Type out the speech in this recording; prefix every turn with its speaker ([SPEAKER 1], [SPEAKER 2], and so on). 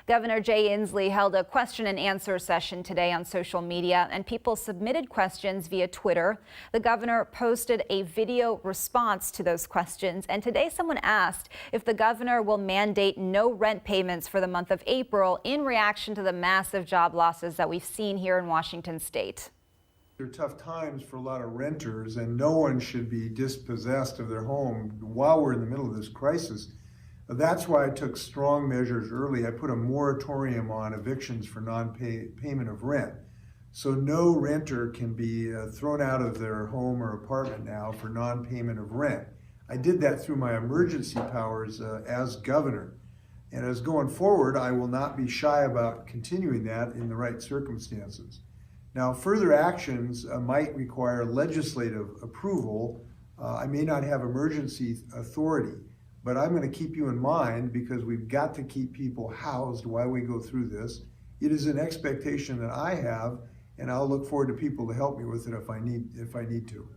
[SPEAKER 1] Governor Jay Inslee held a question and answer session today on social media, and people submitted questions via Twitter. The governor posted a video response to those questions, and today someone asked if the governor will mandate no rent payments for the month of April in reaction to the massive job losses that we've seen here in Washington state.
[SPEAKER 2] They're tough times for a lot of renters, and no one should be dispossessed of their home while we're in the middle of this crisis. That's why I took strong measures early. I put a moratorium on evictions for non-payment of rent. So no renter can be thrown out of their home or apartment now for non-payment of rent. I did that through my emergency powers as governor. And as going forward, I will not be shy about continuing that in the right circumstances. Now, further actions might require legislative approval. I may not have emergency authority, but I'm going to keep you in mind because we've got to keep people housed while we go through this. It is an expectation that I have, and I'll look forward to people to help me with it if I need to.